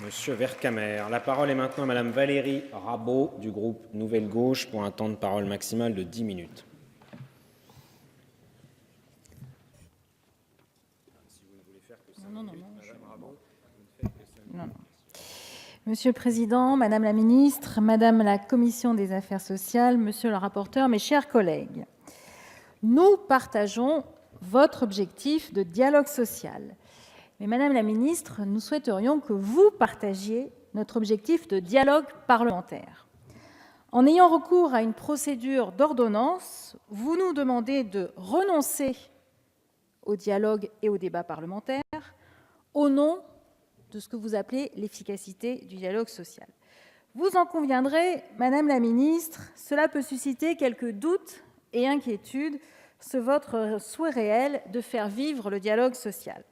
Monsieur Vercamer. La parole est maintenant à Madame Valérie Rabault du groupe Nouvelle Gauche pour un temps de parole maximal de 10 minutes. Monsieur le Président, Madame la Ministre, Madame la Commission des Affaires sociales, Monsieur le rapporteur, mes chers collègues, nous partageons votre objectif de dialogue social. Mais Madame la Ministre, nous souhaiterions que vous partagiez notre objectif de dialogue parlementaire. En ayant recours à une procédure d'ordonnance, vous nous demandez de renoncer au dialogue et au débat parlementaire au nom de ce que vous appelez l'efficacité du dialogue social. Vous en conviendrez, Madame la Ministre, cela peut susciter quelques doutes et inquiétudes sur votre souhait réel de faire vivre le dialogue social.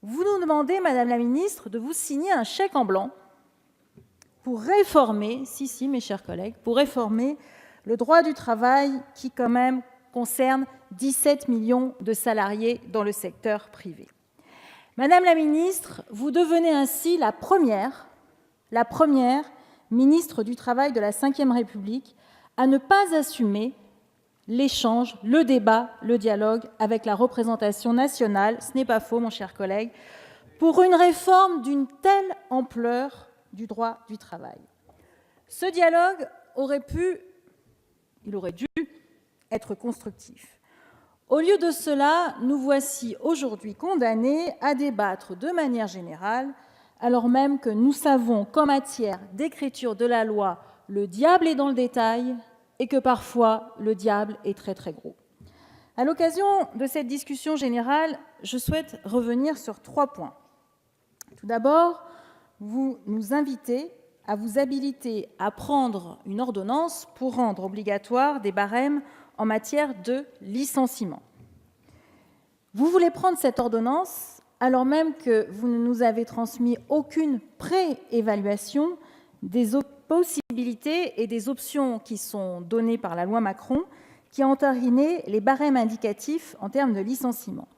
Vous nous demandez, Madame la Ministre, de vous signer un chèque en blanc pour réformer, mes chers collègues, pour réformer le droit du travail qui, quand même, concerne 17 millions de salariés dans le secteur privé. Madame la Ministre, vous devenez ainsi la première ministre du Travail de la Ve République à ne pas assumer l'échange, le débat, le dialogue avec la représentation nationale, ce n'est pas faux, mon cher collègue, pour une réforme d'une telle ampleur du droit du travail. Ce dialogue aurait dû être constructif. Au lieu de cela, nous voici aujourd'hui condamnés à débattre de manière générale, alors même que nous savons qu'en matière d'écriture de la loi, le diable est dans le détail et que parfois le diable est très très gros. À l'occasion de cette discussion générale, je souhaite revenir sur 3 points. Tout d'abord, vous nous invitez à vous habiliter à prendre une ordonnance pour rendre obligatoire des barèmes en matière de licenciement. Vous voulez prendre cette ordonnance alors même que vous ne nous avez transmis aucune pré-évaluation des possibilités et des options qui sont données par la loi Macron qui a entériné les barèmes indicatifs en termes de licenciement.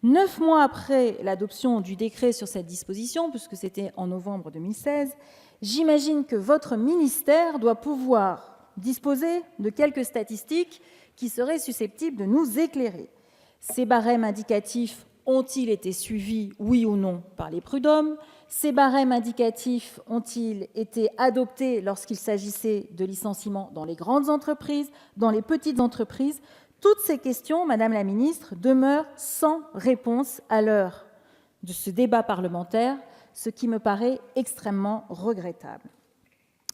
9 mois après l'adoption du décret sur cette disposition, puisque c'était en novembre 2016, j'imagine que votre ministère doit pouvoir disposer de quelques statistiques qui seraient susceptibles de nous éclairer. Ces barèmes indicatifs ont-ils été suivis, oui ou non, par les prud'hommes? Ces barèmes indicatifs ont-ils été adoptés lorsqu'il s'agissait de licenciements dans les grandes entreprises, dans les petites entreprises? Toutes ces questions, Madame la Ministre, demeurent sans réponse à l'heure de ce débat parlementaire, ce qui me paraît extrêmement regrettable.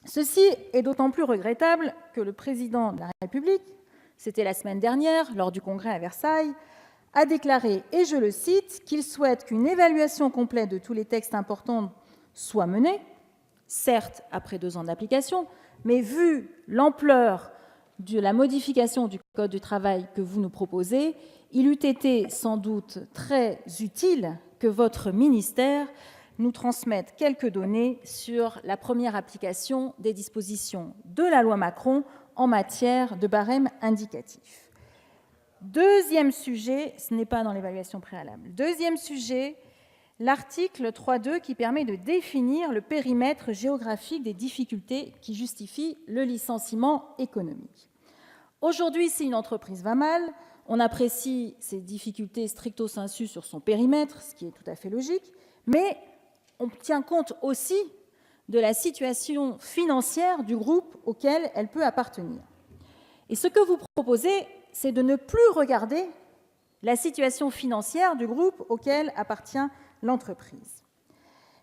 Ceci est d'autant plus regrettable que le président de la République, c'était la semaine dernière, lors du congrès à Versailles, a déclaré, et je le cite, qu'il souhaite qu'une évaluation complète de tous les textes importants soit menée, certes après 2 ans d'application, mais vu l'ampleur de la modification du Code du travail que vous nous proposez, il eût été sans doute très utile que votre ministère nous transmette quelques données sur la première application des dispositions de la loi Macron en matière de barème indicatif. Deuxième sujet, ce n'est pas dans l'évaluation préalable. Deuxième sujet, l'article 3.2 qui permet de définir le périmètre géographique des difficultés qui justifient le licenciement économique. Aujourd'hui, si une entreprise va mal, on apprécie ces difficultés stricto sensu sur son périmètre, ce qui est tout à fait logique, mais on tient compte aussi de la situation financière du groupe auquel elle peut appartenir. Et ce que vous proposez, c'est de ne plus regarder la situation financière du groupe auquel appartient l'entreprise.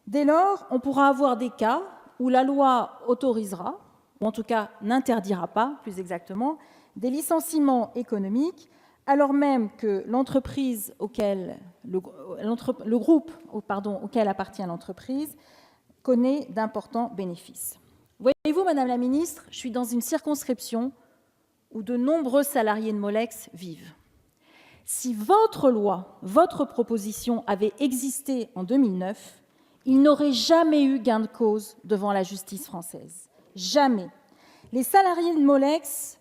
Dès lors, on pourra avoir des cas où la loi autorisera, ou en tout cas n'interdira pas, plus exactement, des licenciements économiques, alors même que l'entreprise le groupe auquel appartient l'entreprise connaît d'importants bénéfices. Voyez-vous, Madame la Ministre, je suis dans une circonscription où de nombreux salariés de Molex vivent. Si votre loi, votre proposition avait existé en 2009, il n'aurait jamais eu gain de cause devant la justice française. Jamais. Les salariés de Molex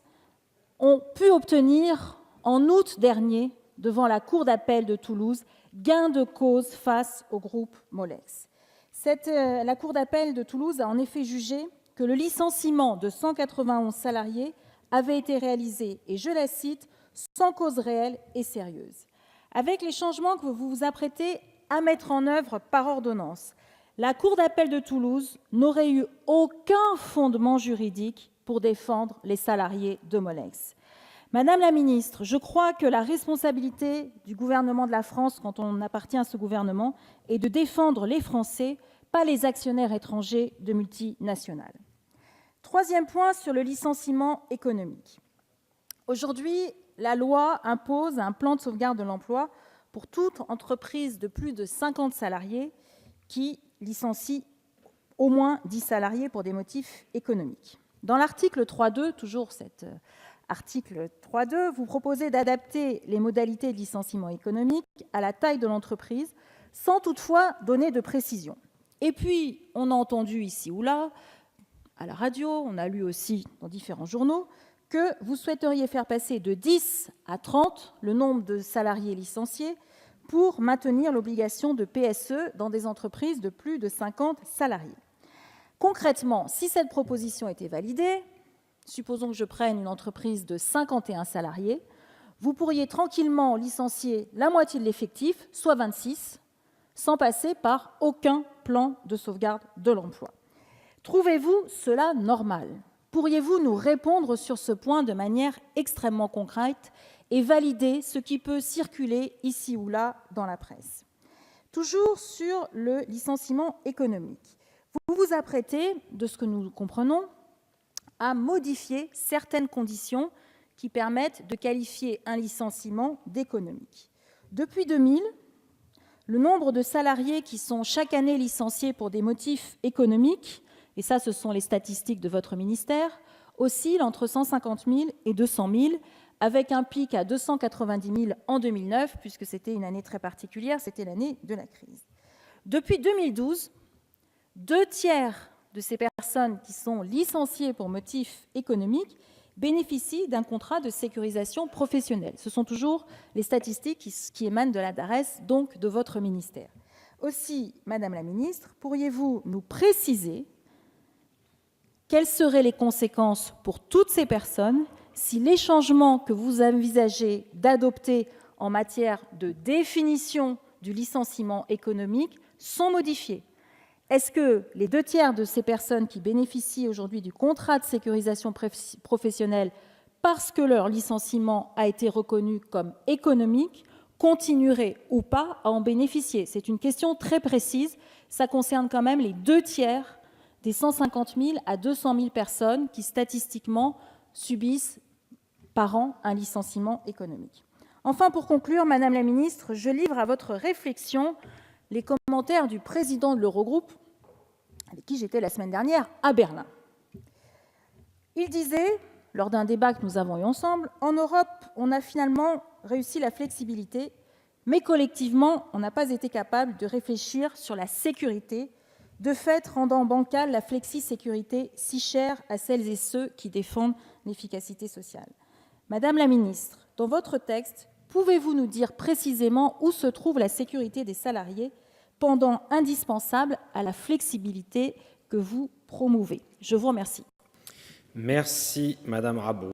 ont pu obtenir, en août dernier, devant la Cour d'appel de Toulouse, gain de cause face au groupe Molex. La Cour d'appel de Toulouse a en effet jugé que le licenciement de 191 salariés avait été réalisé, et je la cite, « sans cause réelle et sérieuse ». Avec les changements que vous vous apprêtez à mettre en œuvre par ordonnance, la Cour d'appel de Toulouse n'aurait eu aucun fondement juridique pour défendre les salariés de Molex. Madame la ministre, je crois que la responsabilité du gouvernement de la France, quand on appartient à ce gouvernement, est de défendre les Français, pas les actionnaires étrangers de multinationales. Troisième point sur le licenciement économique. Aujourd'hui, la loi impose un plan de sauvegarde de l'emploi pour toute entreprise de plus de 50 salariés qui licencie au moins 10 salariés pour des motifs économiques. Dans l'article 3.2, toujours cet article 3.2, vous proposez d'adapter les modalités de licenciement économique à la taille de l'entreprise, sans toutefois donner de précision. Et puis, on a entendu ici ou là, à la radio, on a lu aussi dans différents journaux, que vous souhaiteriez faire passer de 10 à 30 le nombre de salariés licenciés pour maintenir l'obligation de PSE dans des entreprises de plus de 50 salariés. Concrètement, si cette proposition était validée, supposons que je prenne une entreprise de 51 salariés, vous pourriez tranquillement licencier la moitié de l'effectif, soit 26, sans passer par aucun plan de sauvegarde de l'emploi. Trouvez-vous cela normal ? Pourriez-vous nous répondre sur ce point de manière extrêmement concrète et valider ce qui peut circuler ici ou là dans la presse ? Toujours sur le licenciement économique, vous vous apprêtez, de ce que nous comprenons, à modifier certaines conditions qui permettent de qualifier un licenciement d'économique. Depuis 2000, le nombre de salariés qui sont chaque année licenciés pour des motifs économiques, et ça ce sont les statistiques de votre ministère, oscille entre 150 000 et 200 000, avec un pic à 290 000 en 2009, puisque c'était une année très particulière, c'était l'année de la crise. Depuis 2012, 2 tiers de ces personnes qui sont licenciées pour motifs économiques bénéficient d'un contrat de sécurisation professionnelle. Ce sont toujours les statistiques qui émanent de la DARES, donc de votre ministère. Aussi, Madame la Ministre, pourriez-vous nous préciser quelles seraient les conséquences pour toutes ces personnes si les changements que vous envisagez d'adopter en matière de définition du licenciement économique sont modifiés ? Est-ce que les 2 tiers de ces personnes qui bénéficient aujourd'hui du contrat de sécurisation professionnelle parce que leur licenciement a été reconnu comme économique continueraient ou pas à en bénéficier ? C'est une question très précise. Ça concerne quand même les 2 tiers des 150 000 à 200 000 personnes qui, statistiquement, subissent par an un licenciement économique. Enfin, pour conclure, Madame la Ministre, je livre à votre réflexion les commentaires du président de l'Eurogroupe, avec qui j'étais la semaine dernière à Berlin. Il disait, lors d'un débat que nous avons eu ensemble, « En Europe, on a finalement réussi la flexibilité, mais collectivement, on n'a pas été capable de réfléchir sur la sécurité, de fait rendant bancale la flexi-sécurité si chère à celles et ceux qui défendent l'efficacité sociale. » Madame la Ministre, dans votre texte, pouvez-vous nous dire précisément où se trouve la sécurité des salariés, pendant indispensable à la flexibilité que vous promouvez ? Je vous remercie. Merci, Madame Rabault.